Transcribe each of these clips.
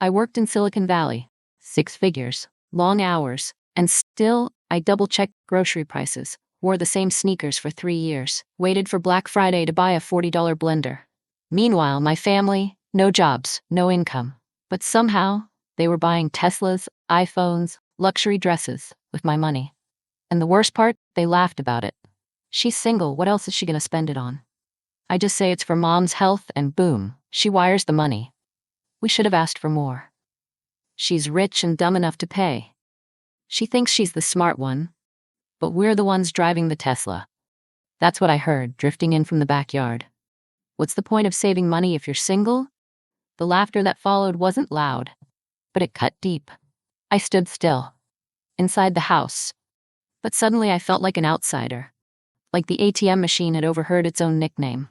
I worked in Silicon Valley. 6 figures, long hours, and still, I double-checked grocery prices, wore the same sneakers for 3 years, waited for Black Friday to buy a $40 blender. Meanwhile, my family, no jobs, no income. But somehow, they were buying Teslas, iPhones, luxury dresses with my money. And the worst part, they laughed about it. She's single, what else is she gonna spend it on? I just say it's for mom's health and boom, she wires the money. We should have asked for more. She's rich and dumb enough to pay. She thinks she's the smart one, but we're the ones driving the Tesla. That's what I heard, drifting in from the backyard. What's the point of saving money if you're single? The laughter that followed wasn't loud, but it cut deep. I stood still, inside the house, but suddenly I felt like an outsider, like the ATM machine had overheard its own nickname.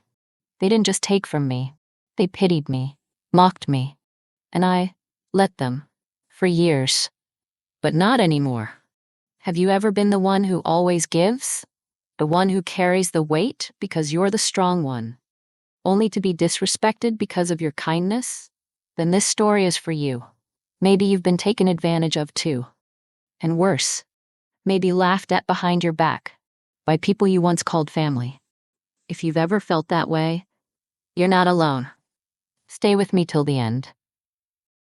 They didn't just take from me, they pitied me, mocked me, and I let them, for years. But not anymore. Have you ever been the one who always gives? The one who carries the weight because you're the strong one, only to be disrespected because of your kindness? Then this story is for you. Maybe you've been taken advantage of too. And worse, maybe laughed at behind your back by people you once called family. If you've ever felt that way, you're not alone. Stay with me till the end.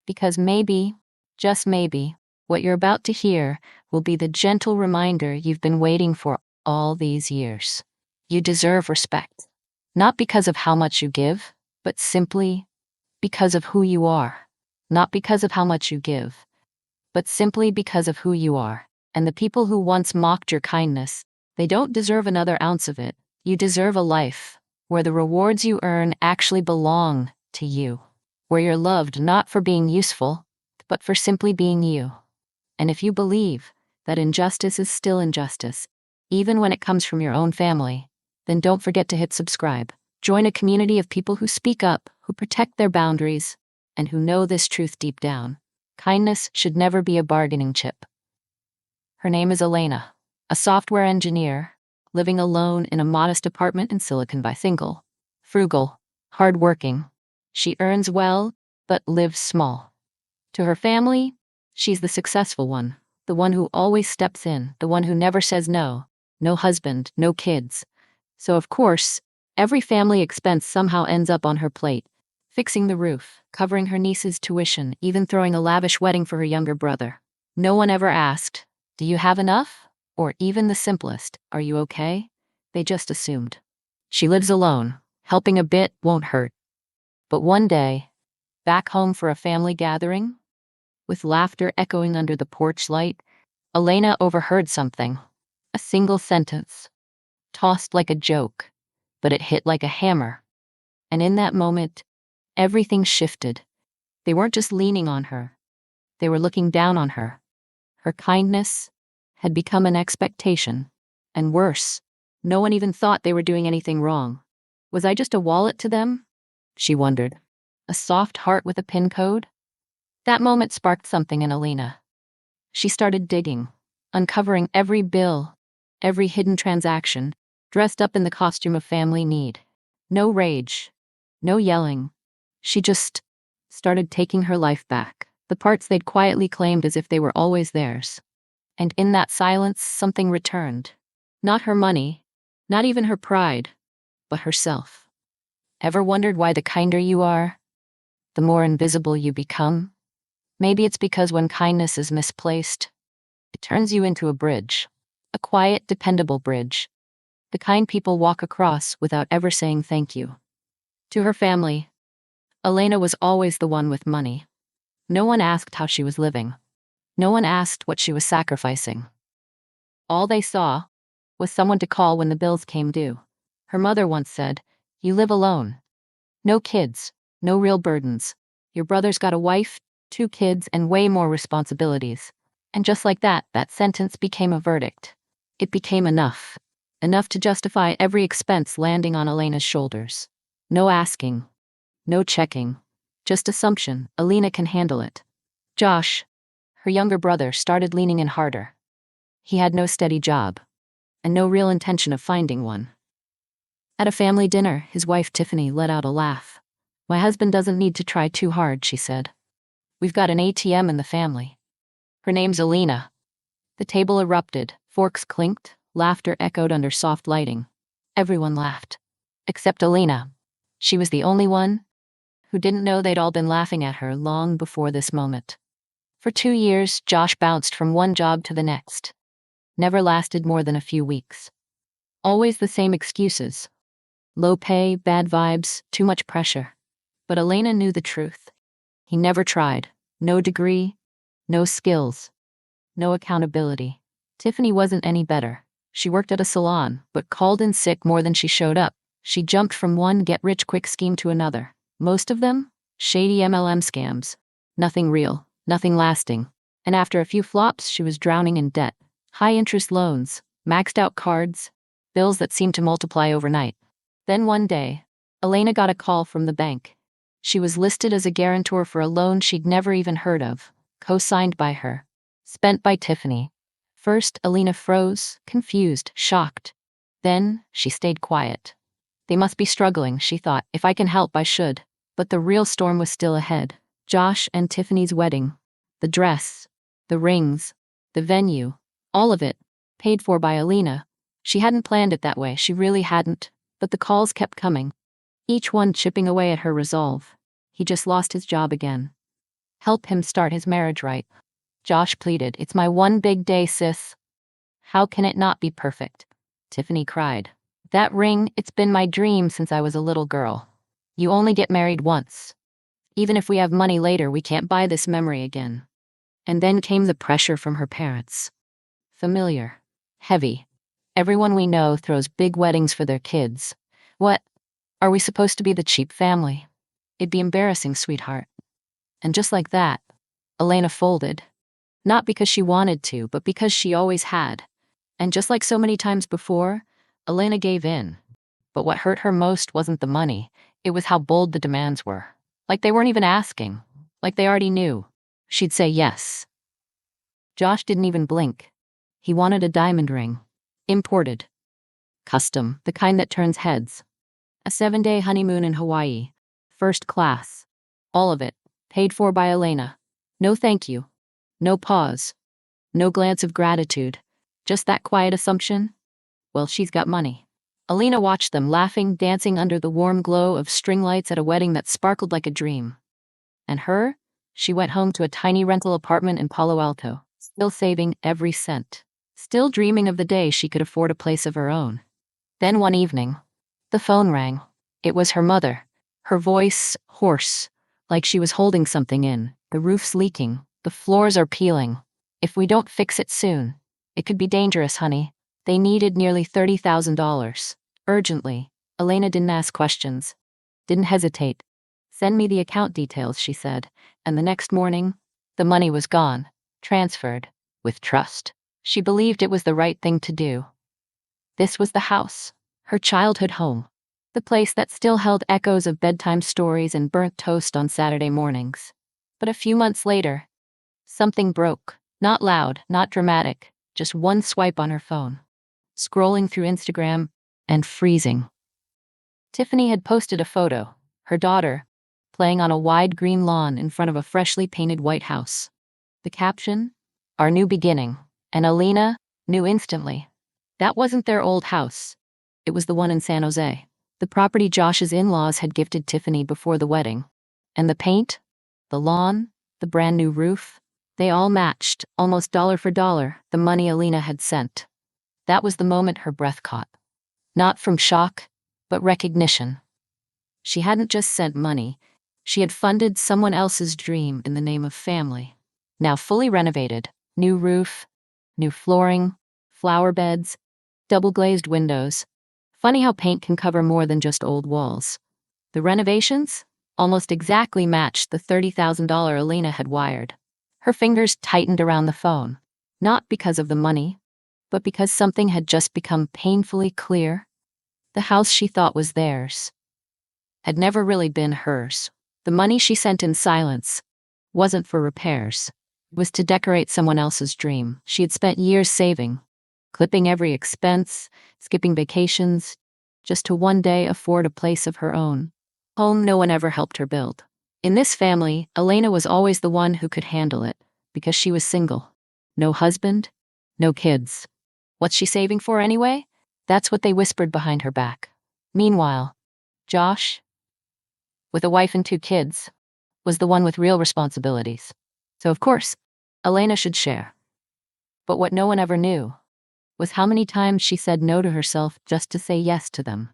Because maybe, just maybe, what you're about to hear will be the gentle reminder you've been waiting for all these years. You deserve respect, not because of how much you give, but simply because of who you are. Not because of how much you give, but simply because of who you are. And the people who once mocked your kindness, they don't deserve another ounce of it. You deserve a life where the rewards you earn actually belong to you, where you're loved not for being useful, but for simply being you. And if you believe that injustice is still injustice, even when it comes from your own family, then don't forget to hit subscribe. Join a community of people who speak up, who protect their boundaries, and who know this truth deep down. Kindness should never be a bargaining chip. Her name is Elena, a software engineer, living alone in a modest apartment in Silicon Valley. Single, frugal, hardworking. She earns well, but lives small. To her family, she's the successful one, the one who always steps in, the one who never says no. No husband, no kids. So of course, every family expense somehow ends up on her plate. Fixing the roof, covering her niece's tuition, even throwing a lavish wedding for her younger brother. No one ever asked, "Do you have enough?" Or even the simplest, "Are you okay?" They just assumed. She lives alone. Helping a bit won't hurt. But one day, back home for a family gathering, with laughter echoing under the porch light, Elena overheard something. A single sentence, tossed like a joke, but it hit like a hammer. And in that moment, everything shifted. They weren't just leaning on her. They were looking down on her. Her kindness had become an expectation. And worse, no one even thought they were doing anything wrong. Was I just a wallet to them? She wondered. A soft heart with a PIN code? That moment sparked something in Elena. She started digging, uncovering every bill, every hidden transaction, dressed up in the costume of family need. No rage, no yelling. She just started taking her life back, the parts they'd quietly claimed as if they were always theirs. And in that silence, something returned. Not her money, not even her pride, but herself. Ever wondered why the kinder you are, the more invisible you become? Maybe it's because when kindness is misplaced, it turns you into a bridge. A quiet, dependable bridge. The kind people walk across without ever saying thank you. To her family, Elena was always the one with money. No one asked how she was living. No one asked what she was sacrificing. All they saw was someone to call when the bills came due. Her mother once said, "You live alone. No kids, no real burdens. Your brother's got a wife, 2 kids, and way more responsibilities." And just like that, that sentence became a verdict. It became enough. Enough to justify every expense landing on Elena's shoulders. No asking. No checking. Just assumption. Elena can handle it. Josh, her younger brother, started leaning in harder. He had no steady job, and no real intention of finding one. At a family dinner, his wife Tiffany let out a laugh. "My husband doesn't need to try too hard," she said. We've got an ATM in the family. Her name's Elena. The table erupted, forks clinked, laughter echoed under soft lighting. Everyone laughed. Except Elena. She was the only one who didn't know they'd all been laughing at her long before this moment. For 2 years, Josh bounced from one job to the next. Never lasted more than a few weeks. Always the same excuses. Low pay, bad vibes, too much pressure. But Elena knew the truth. He never tried. No degree, no skills, no accountability. Tiffany wasn't any better. She worked at a salon, but called in sick more than she showed up. She jumped from one get-rich-quick scheme to another. Most of them? Shady MLM scams. Nothing real, nothing lasting. And after a few flops, she was drowning in debt. High-interest loans, maxed-out cards, bills that seemed to multiply overnight. Then one day, Elena got a call from the bank. She was listed as a guarantor for a loan she'd never even heard of, co-signed by her, spent by Tiffany. First, Elena froze, confused, shocked. Then, she stayed quiet. They must be struggling, she thought. If I can help, I should. But the real storm was still ahead. Josh and Tiffany's wedding. The dress. The rings. The venue. All of it. Paid for by Elena. She hadn't planned it that way, she really hadn't. But the calls kept coming. Each one chipping away at her resolve. He just lost his job again. Help him start his marriage right. Josh pleaded, "It's my one big day, sis." "How can it not be perfect?" Tiffany cried. "That ring, it's been my dream since I was a little girl. You only get married once. Even if we have money later, we can't buy this memory again." And then came the pressure from her parents. Familiar. Heavy. Everyone we know throws big weddings for their kids. What? Are we supposed to be the cheap family? It'd be embarrassing, sweetheart. And just like that, Elena folded. Not because she wanted to, but because she always had. And just like so many times before, Elena gave in. But what hurt her most wasn't the money. It was how bold the demands were. Like they weren't even asking. Like they already knew. She'd say yes. Josh didn't even blink. He wanted a diamond ring. Imported. Custom, the kind that turns heads. A 7-day honeymoon in Hawaii. First class. All of it. Paid for by Elena. No thank you. No pause. No glance of gratitude. Just that quiet assumption. Well, she's got money. Elena watched them laughing, dancing under the warm glow of string lights at a wedding that sparkled like a dream. And her? She went home to a tiny rental apartment in Palo Alto, still saving every cent. Still dreaming of the day she could afford a place of her own. Then one evening, the phone rang. It was her mother. Her voice, hoarse, like she was holding something in. "The roof's leaking. The floors are peeling. If we don't fix it soon, it could be dangerous, honey." They needed nearly $30,000. Urgently. Elena didn't ask questions. Didn't hesitate. "Send me the account details," she said. And the next morning, the money was gone. Transferred. With trust. She believed it was the right thing to do. This was the house. Her childhood home. The place that still held echoes of bedtime stories and burnt toast on Saturday mornings. But a few months later, something broke. Not loud, not dramatic. Just one swipe on her phone. Scrolling through Instagram and freezing. Tiffany had posted a photo. Her daughter, playing on a wide green lawn in front of a freshly painted White House. The caption? "Our new beginning." And Elena knew instantly. That wasn't their old house. It was the one in San Jose. The property Josh's in-laws had gifted Tiffany before the wedding. And the paint, the lawn, the brand new roof, they all matched, almost dollar for dollar, the money Elena had sent. That was the moment her breath caught. Not from shock, but recognition. She hadn't just sent money. She had funded someone else's dream in the name of family. Now fully renovated. New roof, new flooring, flower beds, double-glazed windows. Funny how paint can cover more than just old walls. The renovations almost exactly matched the $30,000 Elena had wired. Her fingers tightened around the phone, not because of the money, but because something had just become painfully clear. The house she thought was theirs had never really been hers. The money she sent in silence wasn't for repairs. It was to decorate someone else's dream. She had spent years saving, clipping every expense, skipping vacations, just to one day afford a place of her own. Home no one ever helped her build. In this family, Elena was always the one who could handle it, because she was single. No husband, no kids. What's she saving for anyway? That's what they whispered behind her back. Meanwhile, Josh, with a wife and 2 kids, was the one with real responsibilities. So of course, Elena should share. But what no one ever knew was how many times she said no to herself just to say yes to them.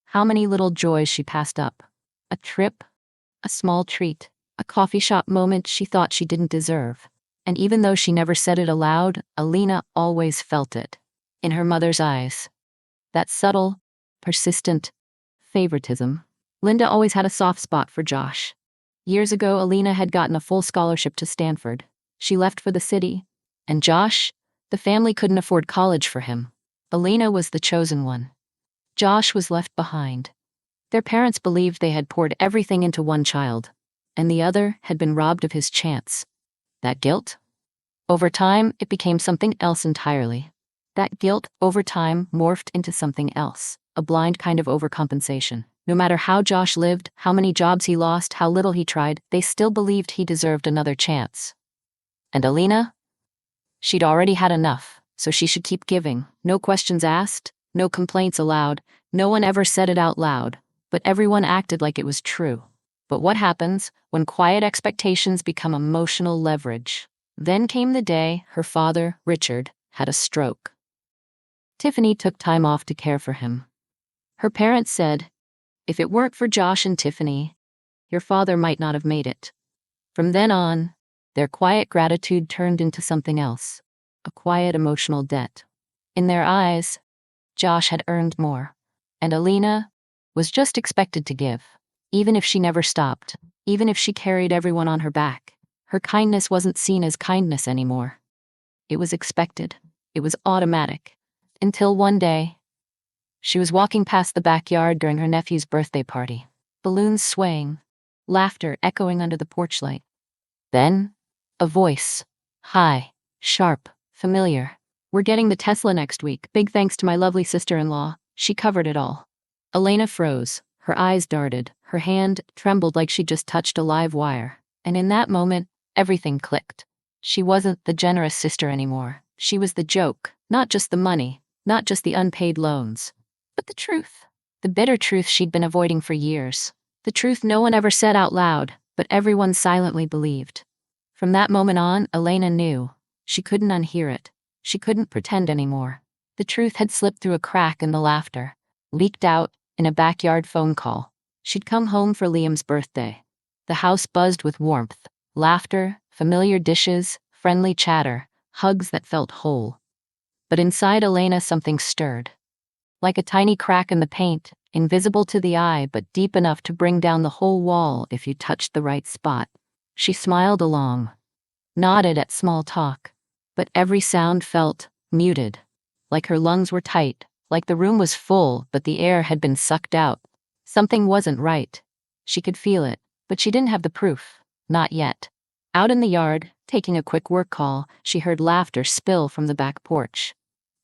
How many little joys she passed up. A trip, a small treat, a coffee shop moment she thought she didn't deserve. And even though she never said it aloud, Elena always felt it. In her mother's eyes. That subtle, persistent favoritism. Linda always had a soft spot for Josh. Years ago, Elena had gotten a full scholarship to Stanford. She left for the city. And Josh, the family couldn't afford college for him. Elena was the chosen one. Josh was left behind. Their parents believed they had poured everything into one child, and the other had been robbed of his chance. That guilt? Over time, it became something else entirely. That guilt, over time, morphed into something else, a blind kind of overcompensation. No matter how Josh lived, how many jobs he lost, how little he tried, they still believed he deserved another chance. And Elena? She'd already had enough, so she should keep giving. No questions asked, no complaints allowed, no one ever said it out loud, but everyone acted like it was true. But what happens when quiet expectations become emotional leverage? Then came the day her father, Richard, had a stroke. Tiffany took time off to care for him. Her parents said, "If it weren't for Josh and Tiffany, your father might not have made it." From then on, their quiet gratitude turned into something else, a quiet emotional debt. In their eyes, Josh had earned more, and Elena was just expected to give, even if she never stopped, even if she carried everyone on her back. Her kindness wasn't seen as kindness anymore. It was expected. It was automatic. Until one day, she was walking past the backyard during her nephew's birthday party, balloons swaying, laughter echoing under the porch light. Then, a voice. High, sharp, familiar. "We're getting the Tesla next week. Big thanks to my lovely sister-in-law. She covered it all." Elena froze. Her eyes darted. Her hand trembled like she just touched a live wire. And in that moment, everything clicked. She wasn't the generous sister anymore. She was the joke. Not just the money. Not just the unpaid loans. But the truth. The bitter truth she'd been avoiding for years. The truth no one ever said out loud, but everyone silently believed. From that moment on, Elena knew. She couldn't unhear it. She couldn't pretend anymore. The truth had slipped through a crack in the laughter, leaked out in a backyard phone call. She'd come home for Liam's birthday. The house buzzed with warmth, laughter, familiar dishes, friendly chatter, hugs that felt whole. But inside Elena something stirred. Like a tiny crack in the paint, invisible to the eye but deep enough to bring down the whole wall if you touched the right spot. She smiled along, nodded at small talk, but every sound felt muted, like her lungs were tight, like the room was full but the air had been sucked out. Something wasn't right. She could feel it, but she didn't have the proof. Not yet. Out in the yard, taking a quick work call, she heard laughter spill from the back porch.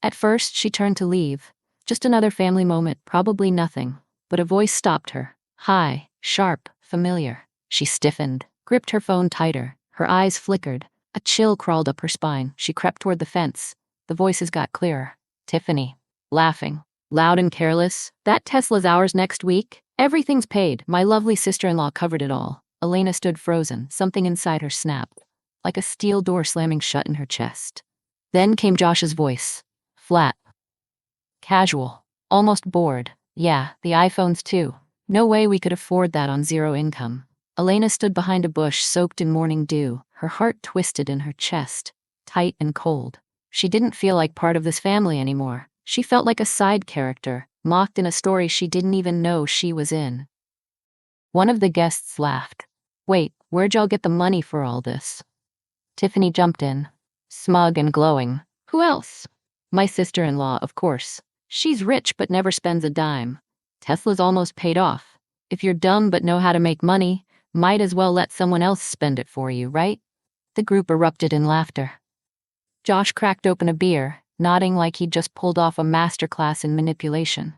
At first, she turned to leave. Just another family moment, probably nothing. But a voice stopped her. High, sharp, familiar. She stiffened, gripped her phone tighter. Her eyes flickered. A chill crawled up her spine. She crept toward the fence. The voices got clearer. Tiffany. Laughing. Loud and careless. "That Tesla's ours next week. Everything's paid. My lovely sister-in-law covered it all." Elena stood frozen. Something inside her snapped, like a steel door slamming shut in her chest. Then came Josh's voice. Flat. Casual. Almost bored. "Yeah, the iPhones too. No way we could afford that on zero income." Elena stood behind a bush soaked in morning dew, her heart twisted in her chest, tight and cold. She didn't feel like part of this family anymore. She felt like a side character, mocked in a story she didn't even know she was in. One of the guests laughed. "Wait, where'd y'all get the money for all this?" Tiffany jumped in, smug and glowing. "Who else?" "My sister-in-law, of course. She's rich but never spends a dime. Tesla's almost paid off. If you're dumb but know how to make money, might as well let someone else spend it for you, right?" The group erupted in laughter. Josh cracked open a beer, nodding like he'd just pulled off a masterclass in manipulation.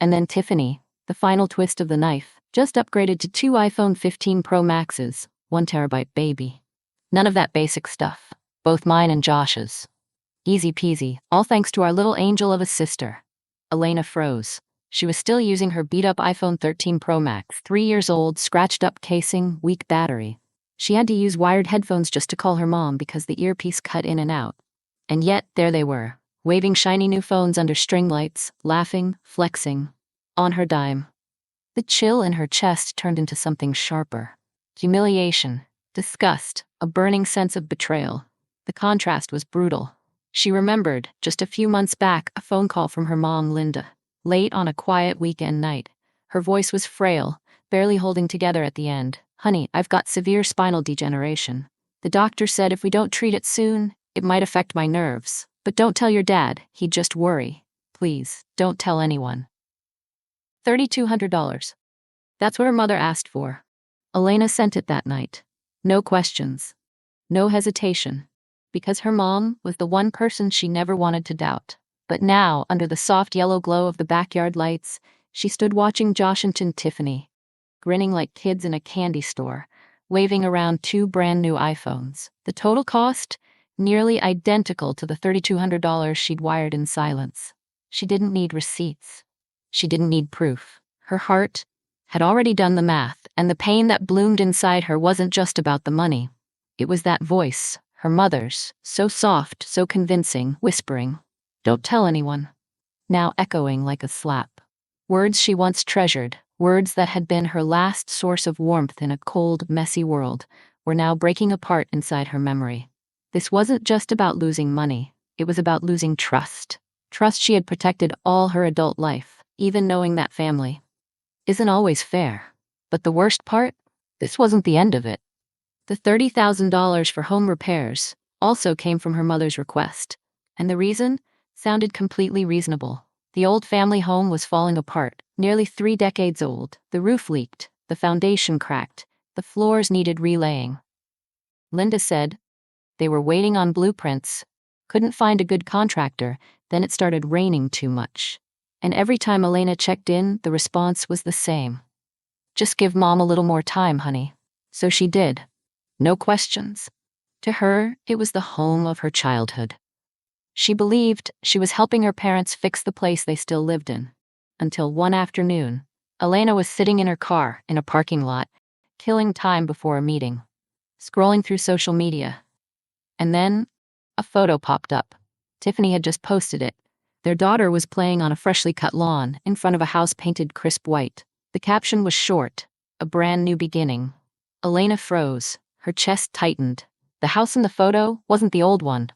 And then Tiffany, the final twist of the knife, Just upgraded to 2 iPhone 15 Pro Maxes, 1 TB baby. None of that basic stuff. Both mine and Josh's. Easy peasy, all thanks to our little angel of a sister. Elena froze. She was still using her beat-up iPhone 13 Pro Max, 3 years old, scratched-up casing, weak battery. She had to use wired headphones just to call her mom because the earpiece cut in and out. And yet, there they were, waving shiny new phones under string lights, laughing, flexing. On her dime. The chill in her chest turned into something sharper. Humiliation, disgust, a burning sense of betrayal. The contrast was brutal. She remembered, just a few months back, a phone call from her mom, Linda. Late on a quiet weekend night. Her voice was frail, barely holding together at the end. "Honey, I've got severe spinal degeneration. The doctor said if we don't treat it soon, it might affect my nerves. But don't tell your dad, he'd just worry. Please, don't tell anyone." $3,200. That's what her mother asked for. Elena sent it that night. No questions. No hesitation. Because her mom was the one person she never wanted to doubt. But now, under the soft yellow glow of the backyard lights, she stood watching Josh and Tiffany, grinning like kids in a candy store, waving around 2 brand new iPhones. The total cost? Nearly identical to the $3,200 she'd wired in silence. She didn't need receipts. She didn't need proof. Her heart had already done the math, and the pain that bloomed inside her wasn't just about the money. It was that voice, her mother's, so soft, so convincing, whispering, "Don't tell anyone," now echoing like a slap. Words she once treasured, words that had been her last source of warmth in a cold, messy world, were now breaking apart inside her memory. This wasn't just about losing money, it was about losing trust. Trust she had protected all her adult life, even knowing that family isn't always fair. But the worst part? This wasn't the end of it. The $30,000 for home repairs also came from her mother's request. And the reason? Sounded completely reasonable. The old family home was falling apart, nearly 3 decades old. The roof leaked, the foundation cracked, the floors needed relaying. Linda said they were waiting on blueprints, couldn't find a good contractor, then it started raining too much. And every time Elena checked in, the response was the same. "Just give Mom a little more time, honey." So she did. No questions. To her, it was the home of her childhood. She believed she was helping her parents fix the place they still lived in. Until one afternoon, Elena was sitting in her car in a parking lot, killing time before a meeting, scrolling through social media. And then, a photo popped up. Tiffany had just posted it. Their daughter was playing on a freshly cut lawn in front of a house painted crisp white. The caption was short, "A brand new beginning." Elena froze, her chest tightened. The house in the photo wasn't the old one.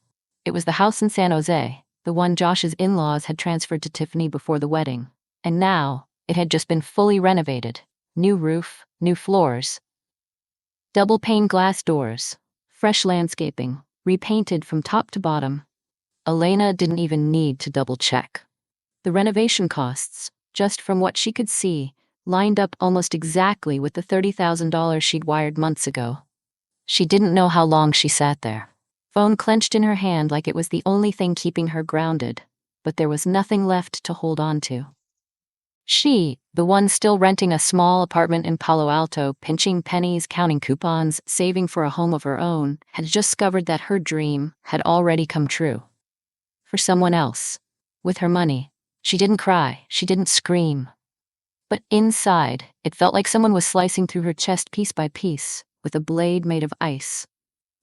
It was the house in San Jose, the one Josh's in-laws had transferred to Tiffany before the wedding. And now, it had just been fully renovated. New roof, new floors, double-pane glass doors, fresh landscaping, repainted from top to bottom. Elena didn't even need to double-check. The renovation costs, just from what she could see, lined up almost exactly with the $30,000 she'd wired months ago. She didn't know how long she sat there. Phone clenched in her hand like it was the only thing keeping her grounded, but there was nothing left to hold on to. She, the one still renting a small apartment in Palo Alto, pinching pennies, counting coupons, saving for a home of her own, had just discovered that her dream had already come true. For someone else. With her money. She didn't cry, she didn't scream. But inside, it felt like someone was slicing through her chest piece by piece, with a blade made of ice.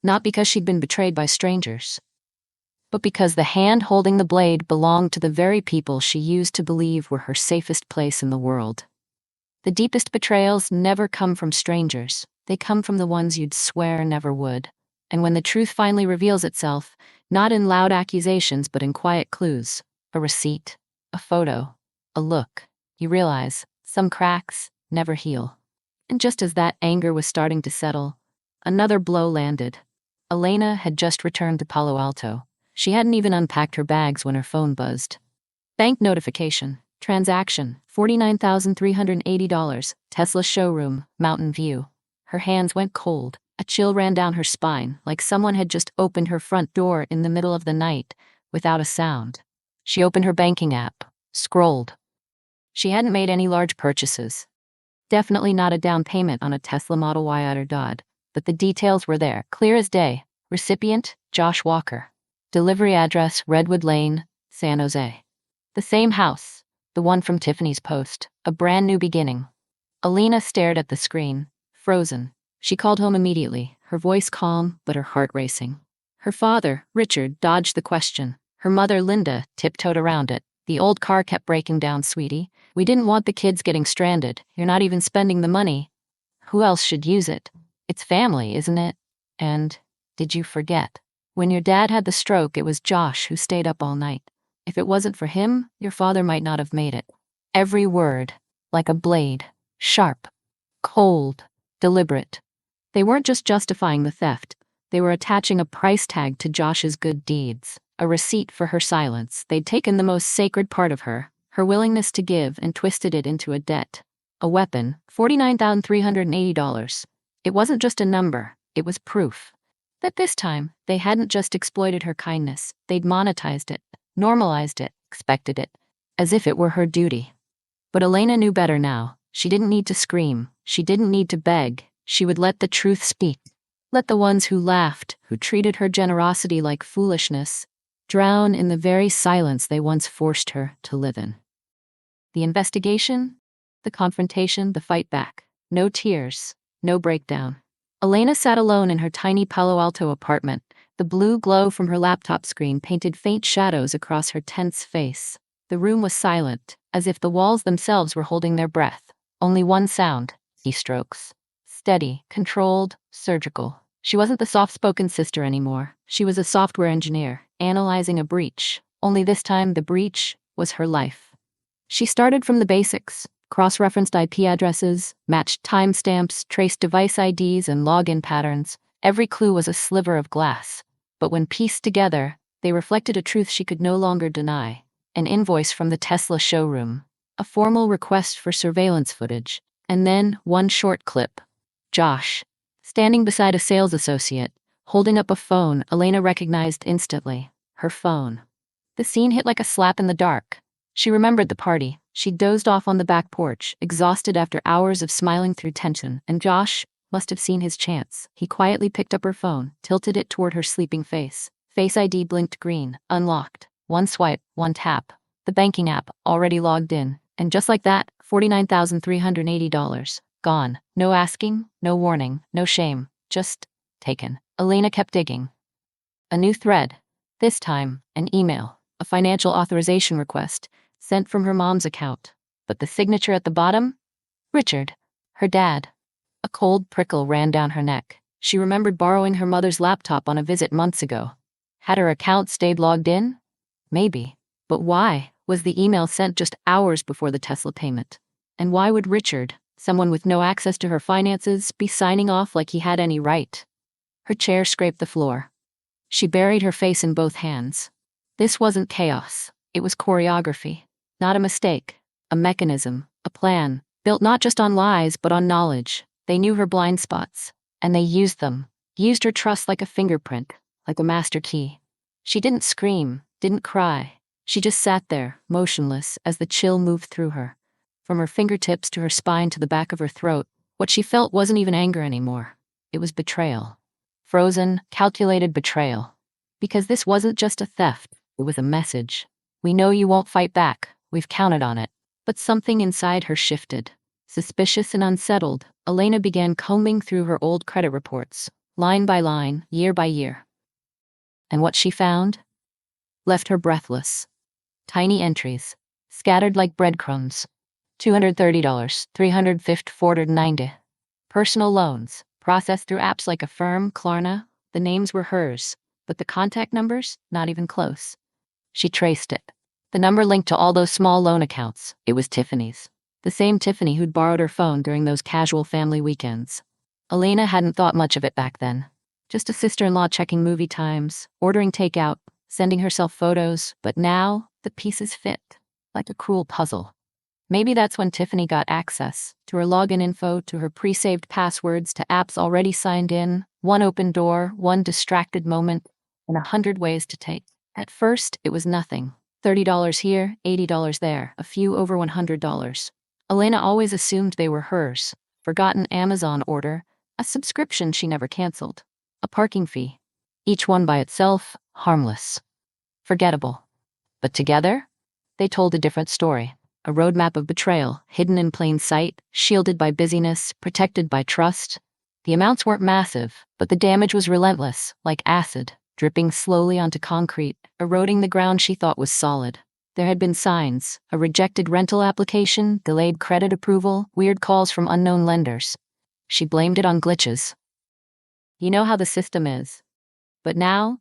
Not because she'd been betrayed by strangers, but because the hand holding the blade belonged to the very people she used to believe were her safest place in the world. The deepest betrayals never come from strangers. They come from the ones you'd swear never would. And when the truth finally reveals itself, not in loud accusations but in quiet clues, a receipt, a photo, a look, you realize some cracks never heal. And just as that anger was starting to settle, another blow landed. Elena had just returned to Palo Alto. She hadn't even unpacked her bags when her phone buzzed. Bank notification. Transaction. $49,380. Tesla showroom. Mountain View. Her hands went cold. A chill ran down her spine, like someone had just opened her front door in the middle of the night, without a sound. She opened her banking app. Scrolled. She hadn't made any large purchases. Definitely not a down payment on a Tesla Model Y or Dodd, but the details were there, clear as day. Recipient, Josh Walker. Delivery address, Redwood Lane, San Jose. The same house, the one from Tiffany's post, a brand new beginning. Elena stared at the screen, frozen. She called home immediately, her voice calm, but her heart racing. Her father, Richard, dodged the question. Her mother, Linda, tiptoed around it. The old car kept breaking down, sweetie. We didn't want the kids getting stranded. You're not even spending the money. Who else should use it? It's family, isn't it? And, did you forget? When your dad had the stroke, it was Josh who stayed up all night. If it wasn't for him, your father might not have made it. Every word, like a blade, sharp, cold, deliberate. They weren't just justifying the theft. They were attaching a price tag to Josh's good deeds, a receipt for her silence. They'd taken the most sacred part of her willingness to give, and twisted it into a debt. A weapon, $49,380. It wasn't just a number, it was proof. That this time, they hadn't just exploited her kindness, they'd monetized it, normalized it, expected it, as if it were her duty. But Elena knew better now. She didn't need to scream, she didn't need to beg, she would let the truth speak. Let the ones who laughed, who treated her generosity like foolishness, drown in the very silence they once forced her to live in. The investigation, the confrontation, the fight back. No tears, no breakdown. Elena sat alone in her tiny Palo Alto apartment. The blue glow from her laptop screen painted faint shadows across her tense face. The room was silent, as if the walls themselves were holding their breath. Only one sound, keystrokes. Steady, controlled, surgical. She wasn't the soft-spoken sister anymore. She was a software engineer, analyzing a breach. Only this time, the breach was her life. She started from the basics, cross-referenced IP addresses, matched timestamps, traced device IDs, and login patterns. Every clue was a sliver of glass. But when pieced together, they reflected a truth she could no longer deny. An invoice from the Tesla showroom, a formal request for surveillance footage, and then one short clip. Josh, standing beside a sales associate, holding up a phone Elena recognized instantly. Her phone. The scene hit like a slap in the dark. She remembered the party. She dozed off on the back porch, exhausted after hours of smiling through tension, and Josh must have seen his chance. He quietly picked up her phone, tilted it toward her sleeping face. Face ID blinked green, unlocked. One swipe, one tap. The banking app, already logged in. And just like that, $49,380. Gone. No asking, no warning, no shame. Just taken. Elena kept digging. A new thread. This time, an email. A financial authorization request, sent from her mom's account. But the signature at the bottom? Richard. Her dad. A cold prickle ran down her neck. She remembered borrowing her mother's laptop on a visit months ago. Had her account stayed logged in? Maybe. But why was the email sent just hours before the Tesla payment? And why would Richard, someone with no access to her finances, be signing off like he had any right? Her chair scraped the floor. She buried her face in both hands. This wasn't chaos. It was choreography. Not a mistake. A mechanism. A plan. Built not just on lies, but on knowledge. They knew her blind spots. And they used them. Used her trust like a fingerprint. Like a master key. She didn't scream. Didn't cry. She just sat there, motionless, as the chill moved through her. From her fingertips to her spine to the back of her throat, what she felt wasn't even anger anymore. It was betrayal. Frozen, calculated betrayal. Because this wasn't just a theft. It was a message. We know you won't fight back. We've counted on it. But something inside her shifted. Suspicious and unsettled, Elena began combing through her old credit reports, line by line, year by year. And what she found left her breathless. Tiny entries, scattered like breadcrumbs. $230, $350, $490. Personal loans, processed through apps like Affirm, Klarna. The names were hers, but the contact numbers, not even close. She traced it. The number linked to all those small loan accounts. It was Tiffany's. The same Tiffany who'd borrowed her phone during those casual family weekends. Elena hadn't thought much of it back then. Just a sister-in-law checking movie times, ordering takeout, sending herself photos, but now the pieces fit, like a cruel puzzle. Maybe that's when Tiffany got access to her login info, to her pre-saved passwords, to apps already signed in, one open door, one distracted moment, and 100 ways to take. At first, it was nothing. $30 here, $80 there, a few over $100. Elena always assumed they were hers. Forgotten Amazon order, a subscription she never canceled, a parking fee. Each one by itself, harmless, forgettable. But together, they told a different story. A roadmap of betrayal, hidden in plain sight, shielded by busyness, protected by trust. The amounts weren't massive, but the damage was relentless, like acid, dripping slowly onto concrete, eroding the ground she thought was solid. There had been signs: a rejected rental application, delayed credit approval, weird calls from unknown lenders. She blamed it on glitches. You know how the system is. But now,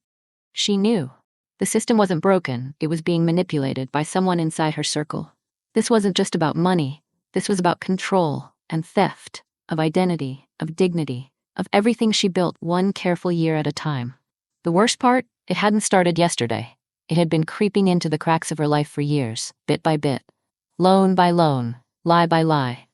she knew. The system wasn't broken, it was being manipulated by someone inside her circle. This wasn't just about money. This was about control and theft, of identity, of dignity, of everything she built one careful year at a time. The worst part, it hadn't started yesterday. It had been creeping into the cracks of her life for years, bit by bit. Loan by loan, lie by lie.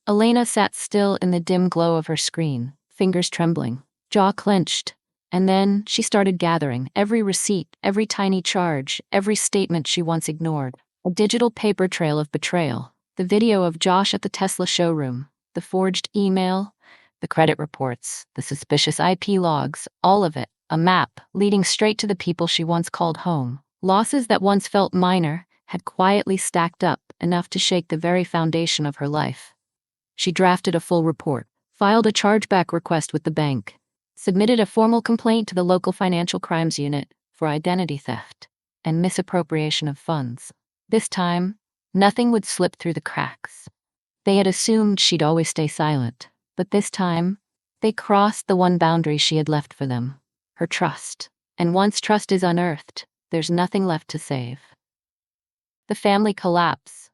Elena sat still in the dim glow of her screen, fingers trembling, jaw clenched. And then she started gathering every receipt, every tiny charge, every statement she once ignored. A digital paper trail of betrayal. The video of Josh at the Tesla showroom, the forged email, the credit reports, the suspicious IP logs, all of it. A map leading straight to the people she once called home. Losses that once felt minor had quietly stacked up enough to shake the very foundation of her life. She drafted a full report, filed a chargeback request with the bank, submitted a formal complaint to the local financial crimes unit for identity theft and misappropriation of funds. This time, nothing would slip through the cracks. They had assumed she'd always stay silent, but this time, they crossed the one boundary she had left for them: her trust. And once trust is unearthed, there's nothing left to save. The family collapse,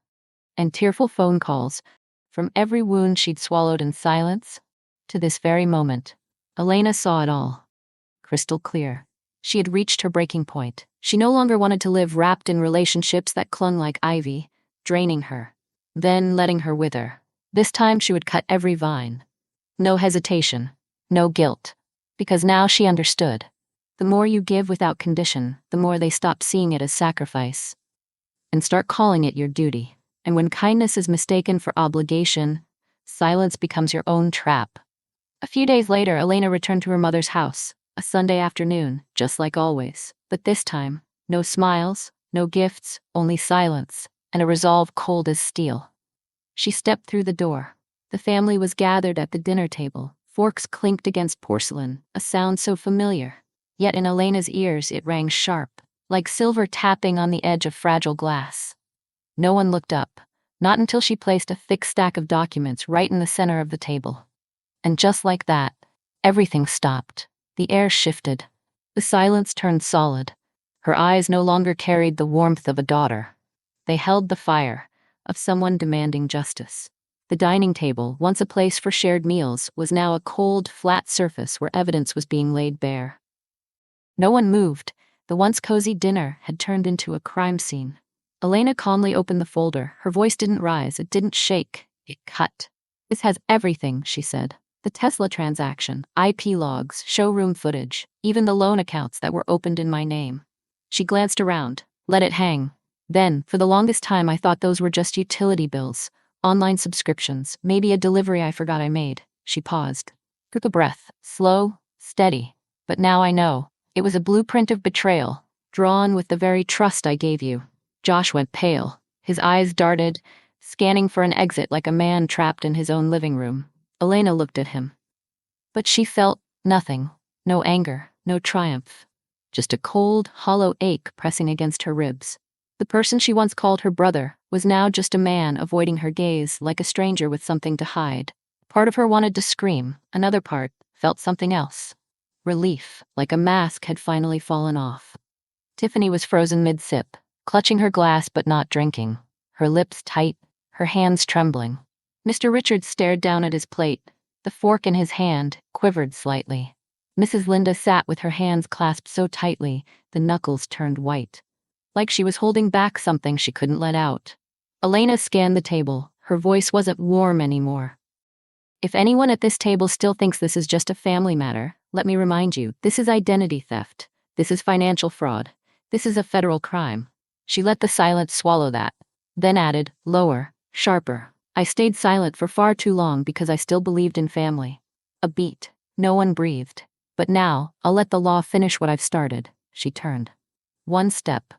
and tearful phone calls from every wound she'd swallowed in silence to this very moment. Elena saw it all, crystal clear. She had reached her breaking point. She no longer wanted to live wrapped in relationships that clung like ivy, draining her, then letting her wither. This time she would cut every vine. No hesitation, no guilt, because now she understood. The more you give without condition, the more they stop seeing it as sacrifice and start calling it your duty. And when kindness is mistaken for obligation, silence becomes your own trap. A few days later, Elena returned to her mother's house, a Sunday afternoon, just like always. But this time, no smiles, no gifts, only silence, and a resolve cold as steel. She stepped through the door. The family was gathered at the dinner table. Forks clinked against porcelain, a sound so familiar. Yet in Elena's ears it rang sharp, like silver tapping on the edge of fragile glass. No one looked up, not until she placed a thick stack of documents right in the center of the table. And just like that, everything stopped. The air shifted. The silence turned solid. Her eyes no longer carried the warmth of a daughter. They held the fire of someone demanding justice. The dining table, once a place for shared meals, was now a cold, flat surface where evidence was being laid bare. No one moved. The once cozy dinner had turned into a crime scene. Elena calmly opened the folder. Her voice didn't rise, it didn't shake, it cut. "This has everything," she said. "The Tesla transaction, IP logs, showroom footage, even the loan accounts that were opened in my name." She glanced around, let it hang. Then, for the longest time, I thought those were just utility bills, online subscriptions, maybe a delivery I forgot I made. She paused, took a breath, slow, steady. But now I know. It was a blueprint of betrayal, drawn with the very trust I gave you. Josh went pale. His eyes darted, scanning for an exit like a man trapped in his own living room. Elena looked at him. But she felt nothing. No anger, no triumph. Just a cold, hollow ache pressing against her ribs. The person she once called her brother was now just a man avoiding her gaze like a stranger with something to hide. Part of her wanted to scream, another part felt something else. Relief, like a mask had finally fallen off. Tiffany was frozen mid-sip, clutching her glass but not drinking, her lips tight, her hands trembling. Mr. Richards stared down at his plate. The fork in his hand quivered slightly. Mrs. Linda sat with her hands clasped so tightly, the knuckles turned white, like she was holding back something she couldn't let out. Elena scanned the table. Her voice wasn't warm anymore. "If anyone at this table still thinks this is just a family matter, let me remind you, this is identity theft. This is financial fraud. This is a federal crime." She let the silence swallow that, then added, lower, sharper. I stayed silent for far too long because I still believed in family. A beat. No one breathed. But now, I'll let the law finish what I've started. She turned. One step.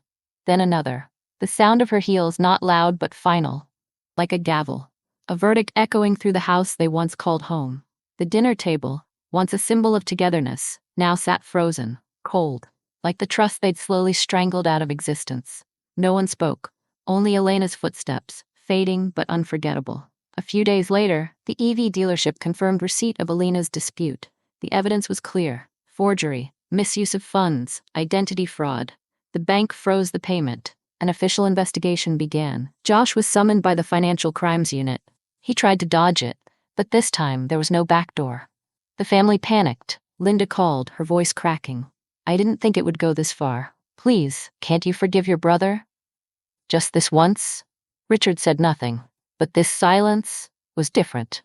Then another. The sound of her heels not loud but final. Like a gavel. A verdict echoing through the house they once called home. The dinner table, once a symbol of togetherness, now sat frozen, cold. Like the trust they'd slowly strangled out of existence. No one spoke. Only Elena's footsteps, fading but unforgettable. A few days later, the EV dealership confirmed receipt of Elena's dispute. The evidence was clear. Forgery, misuse of funds, identity fraud. The bank froze the payment. An official investigation began. Josh was summoned by the Financial Crimes Unit. He tried to dodge it, but this time there was no backdoor. The family panicked. Linda called, her voice cracking. I didn't think it would go this far. Please, can't you forgive your brother? Just this once? Richard said nothing, but this silence was different.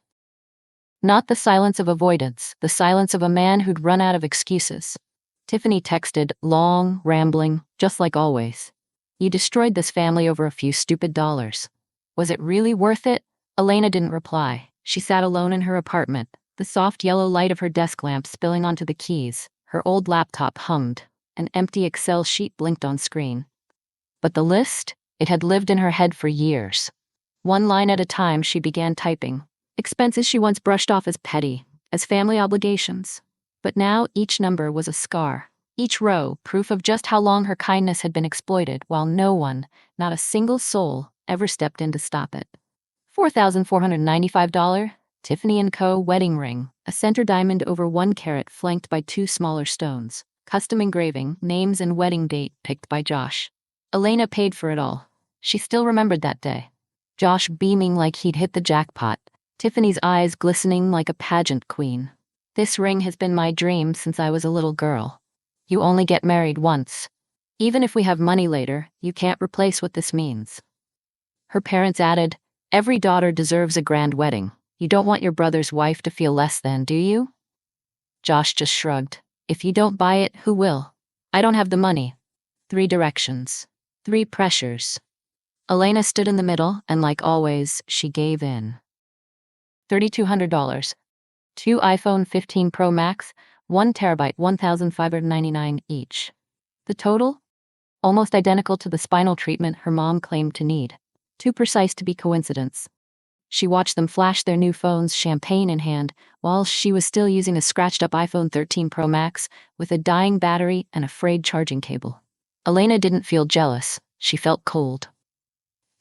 Not the silence of avoidance, the silence of a man who'd run out of excuses. Tiffany texted, long, rambling, just like always. You destroyed this family over a few stupid dollars. Was it really worth it? Elena didn't reply. She sat alone in her apartment, the soft yellow light of her desk lamp spilling onto the keys. Her old laptop hummed. An empty Excel sheet blinked on screen. But the list? It had lived in her head for years. One line at a time she began typing. Expenses she once brushed off as petty, as family obligations. But now each number was a scar. Each row, proof of just how long her kindness had been exploited, while no one, not a single soul, ever stepped in to stop it. $4,495, Tiffany & Co. wedding ring, a center diamond over 1 carat flanked by 2 smaller stones. Custom engraving, names and wedding date picked by Josh. Elena paid for it all. She still remembered that day. Josh beaming like he'd hit the jackpot. Tiffany's eyes glistening like a pageant queen. This ring has been my dream since I was a little girl. You only get married once. Even if we have money later, you can't replace what this means. Her parents added, every daughter deserves a grand wedding. You don't want your brother's wife to feel less than, do you? Josh just shrugged. If you don't buy it, who will? I don't have the money. 3 directions. 3 pressures. Elena stood in the middle, and like always, she gave in. $3,200. 2 iPhone 15 Pro Max, 1 terabyte, $1,599 each. The total? Almost identical to the spinal treatment her mom claimed to need. Too precise to be coincidence. She watched them flash their new phones, champagne in hand, while she was still using a scratched-up iPhone 13 Pro Max with a dying battery and a frayed charging cable. Elena didn't feel jealous. She felt cold.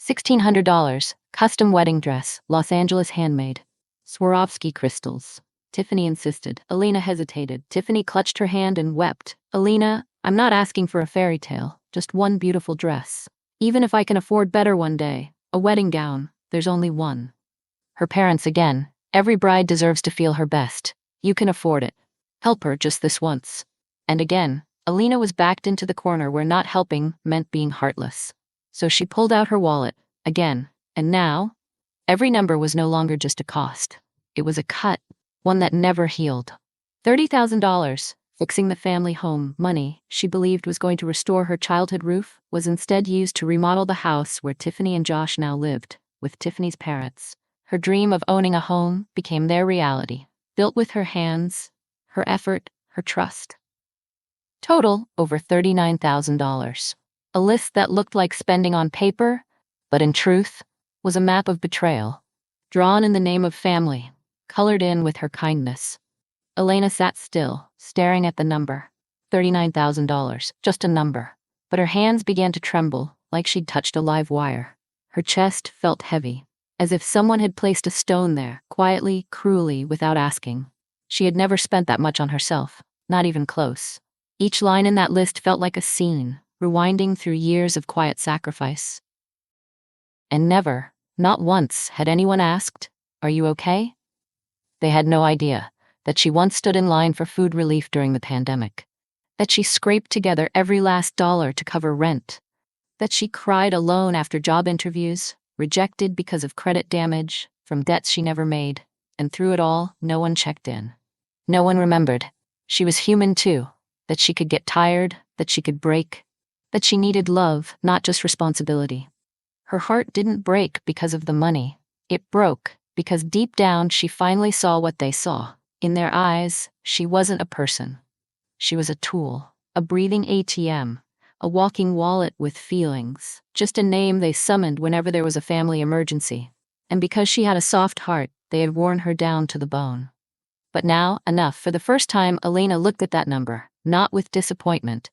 $1,600. Custom wedding dress, Los Angeles handmade. Swarovski crystals. Tiffany insisted. Elena hesitated. Tiffany clutched her hand and wept. Elena, I'm not asking for a fairy tale, just one beautiful dress. Even if I can afford better one day, a wedding gown, there's only one. Her parents again. Every bride deserves to feel her best. You can afford it. Help her just this once. And again, Elena was backed into the corner where not helping meant being heartless. So she pulled out her wallet, again, and now, every number was no longer just a cost. It was a cut, one that never healed. $30,000, fixing the family home, money she believed was going to restore her childhood roof, was instead used to remodel the house where Tiffany and Josh now lived, with Tiffany's parents. Her dream of owning a home became their reality, built with her hands, her effort, her trust. Total, over $39,000. A list that looked like spending on paper, but in truth, was a map of betrayal, drawn in the name of family, colored in with her kindness. Elena sat still, staring at the number. $39,000, just a number. But her hands began to tremble, like she'd touched a live wire. Her chest felt heavy, as if someone had placed a stone there, quietly, cruelly, without asking. She had never spent that much on herself, not even close. Each line in that list felt like a scene, rewinding through years of quiet sacrifice. And never, not once, had anyone asked, "Are you okay?" They had no idea that she once stood in line for food relief during the pandemic, that she scraped together every last dollar to cover rent, that she cried alone after job interviews, rejected because of credit damage, from debts she never made, and through it all, no one checked in. No one remembered. She was human too, that she could get tired, that she could break, that she needed love, not just responsibility. Her heart didn't break because of the money. It broke, because deep down she finally saw what they saw. In their eyes, she wasn't a person. She was a tool, a breathing ATM, a walking wallet with feelings, just a name they summoned whenever there was a family emergency. And because she had a soft heart, they had worn her down to the bone. But now, enough. For the first time, Elena looked at that number, not with disappointment,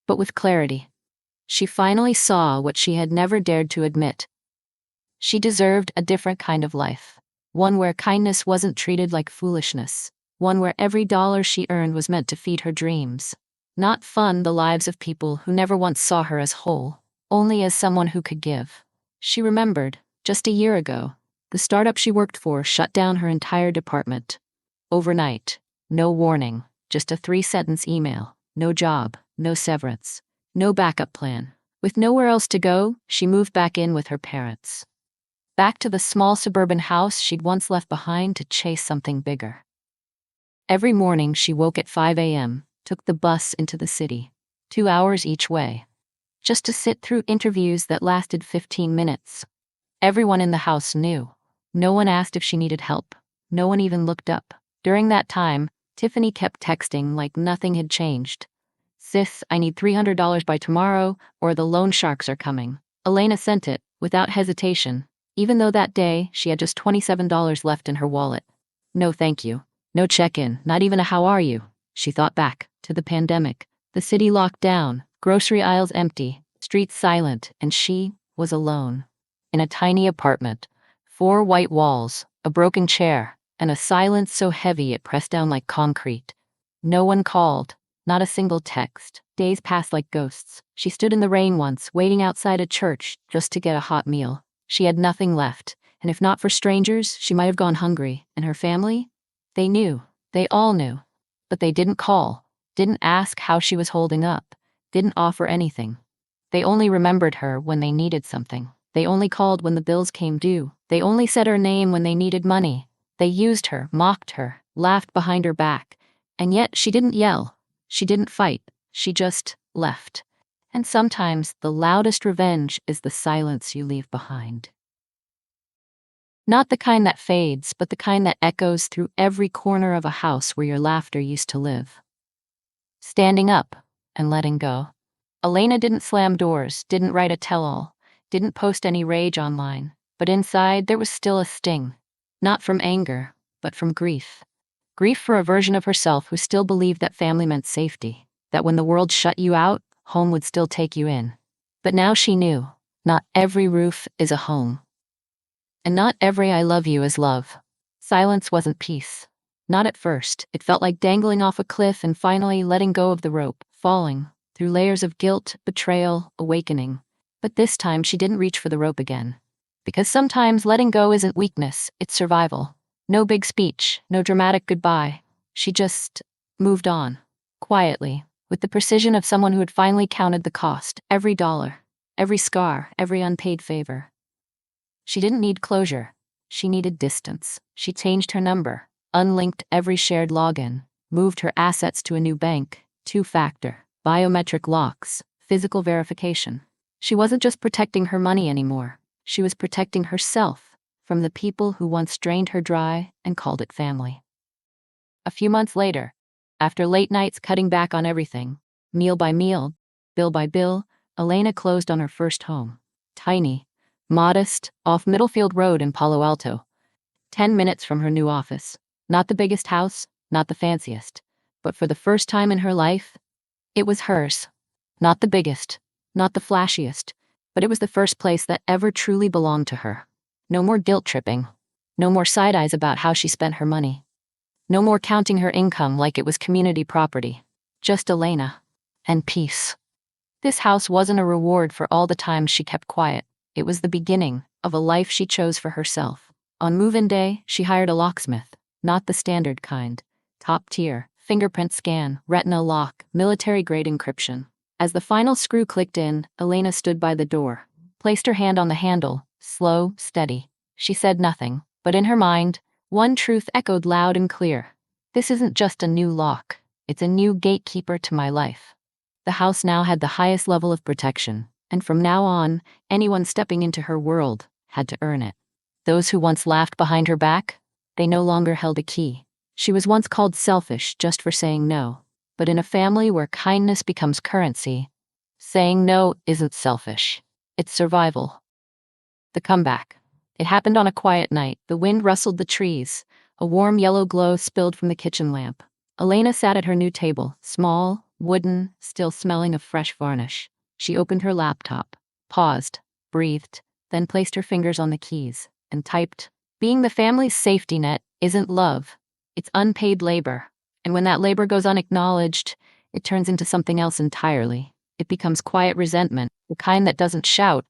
but with clarity. She finally saw what she had never dared to admit. She deserved a different kind of life. One where kindness wasn't treated like foolishness. One where every dollar she earned was meant to feed her dreams. Not fund the lives of people who never once saw her as whole, only as someone who could give. She remembered, just a year ago, the startup she worked for shut down her entire department. Overnight. No warning, just a 3-sentence email. No job, no severance, no backup plan. With nowhere else to go, she moved back in with her parents. Back to the small suburban house she'd once left behind to chase something bigger. Every morning she woke at 5 a.m., took the bus into the city, 2 hours each way, just to sit through interviews that lasted 15 minutes. Everyone in the house knew. No one asked if she needed help. No one even looked up. During that time, Tiffany kept texting like nothing had changed. "Sis, I need $300 by tomorrow, or the loan sharks are coming." Elena sent it, without hesitation, even though that day she had just $27 left in her wallet. No thank you. No check-in, not even a "how are you?" She thought back to the pandemic. The city locked down, grocery aisles empty, streets silent, and she was alone. In a tiny apartment, 4 white walls, a broken chair, and a silence so heavy it pressed down like concrete. No one called, not a single text. Days passed like ghosts. She stood in the rain once, waiting outside a church just to get a hot meal. She had nothing left, and if not for strangers, she might have gone hungry. And her family? They knew. They all knew. But they didn't call, didn't ask how she was holding up, didn't offer anything. They only remembered her when they needed something. They only called when the bills came due. They only said her name when they needed money. They used her, mocked her, laughed behind her back. And yet she didn't yell. She didn't fight. She just left. And sometimes the loudest revenge is the silence you leave behind. Not the kind that fades, but the kind that echoes through every corner of a house where your laughter used to live. Standing up and letting go. Elena didn't slam doors, didn't write a tell-all, didn't post any rage online, but inside there was still a sting. Not from anger, but from grief. Grief for a version of herself who still believed that family meant safety, that when the world shut you out, home would still take you in. But now she knew, not every roof is a home. And not every "I love you" is love. Silence wasn't peace. Not at first. It felt like dangling off a cliff and finally letting go of the rope, falling, through layers of guilt, betrayal, awakening. But this time she didn't reach for the rope again. Because sometimes letting go isn't weakness, it's survival. No big speech, no dramatic goodbye. She just moved on, quietly, with the precision of someone who had finally counted the cost, every dollar, every scar, every unpaid favor. She didn't need closure. She needed distance. She changed her number, unlinked every shared login, moved her assets to a new bank, 2-factor, biometric locks, physical verification. She wasn't just protecting her money anymore. She was protecting herself from the people who once drained her dry and called it family. A few months later, after late nights cutting back on everything, meal by meal, bill by bill, Elena closed on her first home. Tiny, modest, off Middlefield Road in Palo Alto. 10 minutes from her new office. Not the biggest house, not the fanciest. But for the first time in her life, it was hers. Not the biggest, not the flashiest, but it was the first place that ever truly belonged to her. No more guilt tripping. No more side eyes about how she spent her money. No more counting her income like it was community property. Just Elena. And peace. This house wasn't a reward for all the times she kept quiet. It was the beginning of a life she chose for herself. On move-in day, she hired a locksmith. Not the standard kind. Top tier, fingerprint scan, retina lock, military-grade encryption. As the final screw clicked in, Elena stood by the door, placed her hand on the handle, slow, steady. She said nothing, but in her mind, one truth echoed loud and clear. This isn't just a new lock. It's a new gatekeeper to my life. The house now had the highest level of protection, and from now on, anyone stepping into her world had to earn it. Those who once laughed behind her back, they no longer held a key. She was once called selfish just for saying no. But in a family where kindness becomes currency, saying no isn't selfish. It's survival. The comeback. It happened on a quiet night. The wind rustled the trees. A warm yellow glow spilled from the kitchen lamp. Elena sat at her new table, small, wooden, still smelling of fresh varnish. She opened her laptop, paused, breathed, then placed her fingers on the keys, and typed, "Being the family's safety net isn't love. It's unpaid labor. And when that labor goes unacknowledged, it turns into something else entirely. It becomes quiet resentment, the kind that doesn't shout,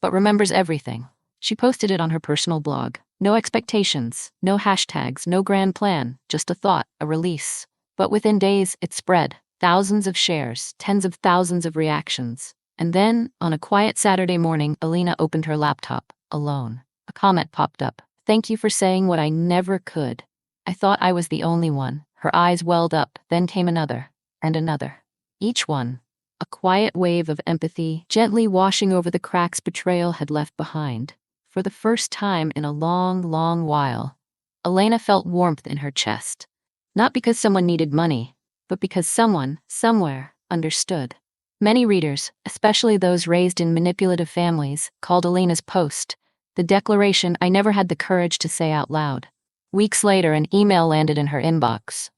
but remembers everything." She posted it on her personal blog. No expectations, no hashtags, no grand plan, just a thought, a release. But within days, it spread. Thousands of shares, tens of thousands of reactions. And then, on a quiet Saturday morning, Elena opened her laptop, alone. A comment popped up. "Thank you for saying what I never could. I thought I was the only one." Her eyes welled up, then came another, and another. Each one, a quiet wave of empathy, gently washing over the cracks betrayal had left behind. For the first time in a long, long while, Elena felt warmth in her chest. Not because someone needed money, but because someone, somewhere, understood. Many readers, especially those raised in manipulative families, called Elena's post the declaration I never had the courage to say out loud. Weeks later, an email landed in her inbox.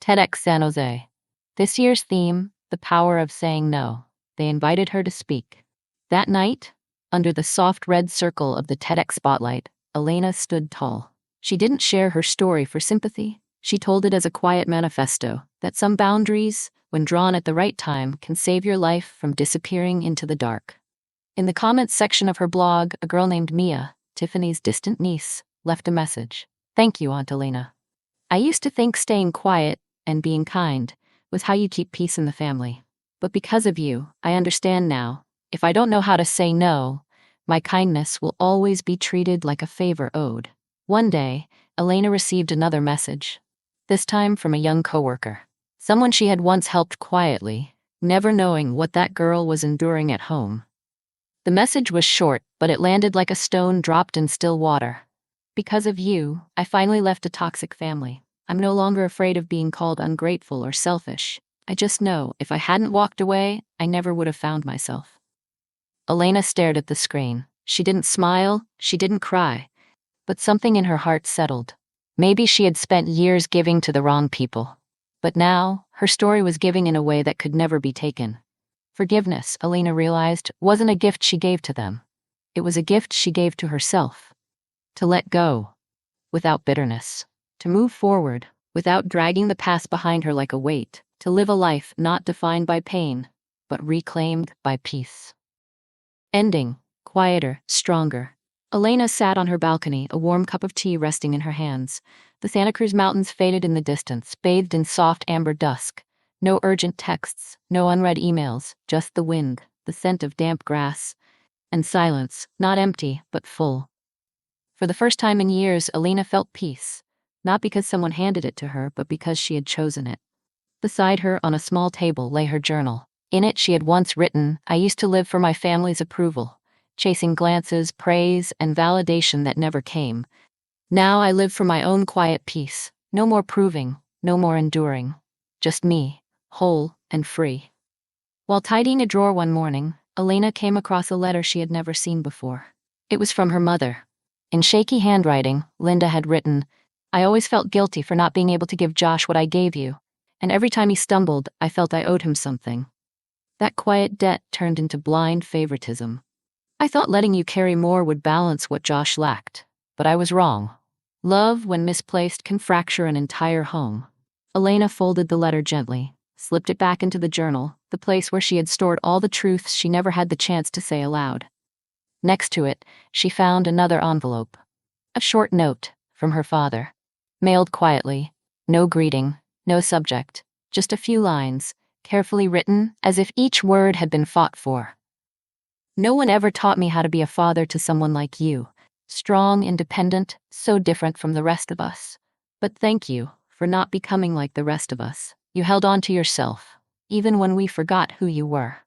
TEDx San Jose. This year's theme, the power of saying no. They invited her to speak. That night, under the soft red circle of the TEDx spotlight, Elena stood tall. She didn't share her story for sympathy. She told it as a quiet manifesto that some boundaries, when drawn at the right time, can save your life from disappearing into the dark. In the comments section of her blog, a girl named Mia, Tiffany's distant niece, left a message. "Thank you, Aunt Elena. I used to think staying quiet and being kind was how you keep peace in the family. But because of you, I understand now. If I don't know how to say no, my kindness will always be treated like a favor owed." One day, Elena received another message, this time from a young coworker, someone she had once helped quietly, never knowing what that girl was enduring at home. The message was short, but it landed like a stone dropped in still water. "Because of you, I finally left a toxic family. I'm no longer afraid of being called ungrateful or selfish. I just know if I hadn't walked away, I never would have found myself." Elena stared at the screen. She didn't smile, she didn't cry, but something in her heart settled. Maybe she had spent years giving to the wrong people. But now, her story was giving in a way that could never be taken. Forgiveness, Elena realized, wasn't a gift she gave to them. It was a gift she gave to herself. To let go, without bitterness. To move forward, without dragging the past behind her like a weight. To live a life not defined by pain, but reclaimed by peace. Ending, quieter, stronger. Elena sat on her balcony, a warm cup of tea resting in her hands. The Santa Cruz Mountains faded in the distance, bathed in soft amber dusk. No urgent texts, no unread emails, just the wind, the scent of damp grass, and silence, not empty, but full. For the first time in years, Elena felt peace, not because someone handed it to her, but because she had chosen it. Beside her, on a small table, lay her journal. In it, she had once written, "I used to live for my family's approval, chasing glances, praise, and validation that never came. Now I live for my own quiet peace. No more proving, no more enduring. Just me, whole and free." While tidying a drawer one morning, Elena came across a letter she had never seen before. It was from her mother. In shaky handwriting, Linda had written, "I always felt guilty for not being able to give Josh what I gave you, and every time he stumbled, I felt I owed him something. That quiet debt turned into blind favoritism. I thought letting you carry more would balance what Josh lacked, but I was wrong. Love, when misplaced, can fracture an entire home." Elena folded the letter gently, slipped it back into the journal, the place where she had stored all the truths she never had the chance to say aloud. Next to it, she found another envelope. A short note from her father, mailed quietly, no greeting, no subject, just a few lines, carefully written as if each word had been fought for. "No one ever taught me how to be a father to someone like you. Strong, independent, so different from the rest of us. But thank you for not becoming like the rest of us. You held on to yourself, even when we forgot who you were."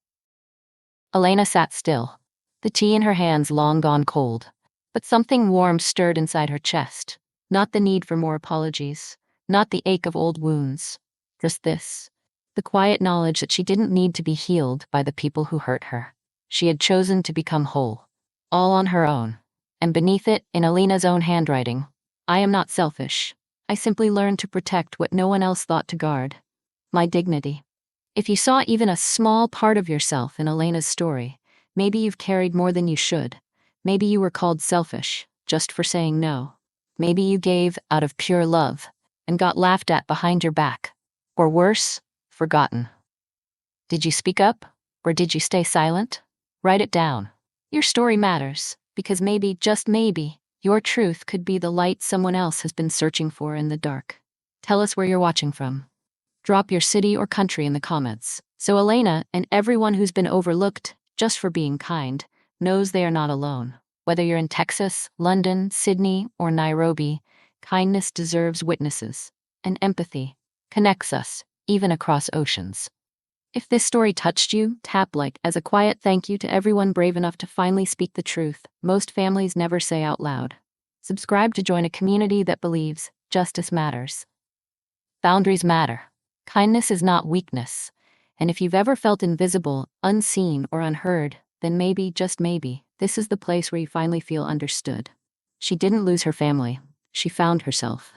Elena sat still, the tea in her hands long gone cold. But something warm stirred inside her chest. Not the need for more apologies, not the ache of old wounds. Just this. The quiet knowledge that she didn't need to be healed by the people who hurt her. She had chosen to become whole. All on her own. And beneath it, in Elena's own handwriting, I am not selfish. I simply learned to protect what no one else thought to guard. My dignity. If you saw even a small part of yourself in Elena's story, maybe you've carried more than you should. Maybe you were called selfish, just for saying no. Maybe you gave out of pure love, and got laughed at behind your back. Or worse, forgotten. Did you speak up? Or did you stay silent? Write it down. Your story matters, because maybe, just maybe, your truth could be the light someone else has been searching for in the dark. Tell us where you're watching from. Drop your city or country in the comments, so Elena and everyone who's been overlooked just for being kind knows they are not alone. Whether you're in Texas, London, Sydney, or Nairobi, kindness deserves witnesses, and empathy connects us, even across oceans. If this story touched you, tap like as a quiet thank you to everyone brave enough to finally speak the truth most families never say out loud. Subscribe to join a community that believes justice matters. Boundaries matter. Kindness is not weakness. And if you've ever felt invisible, unseen, or unheard, then maybe, just maybe, this is the place where you finally feel understood. She didn't lose her family. She found herself.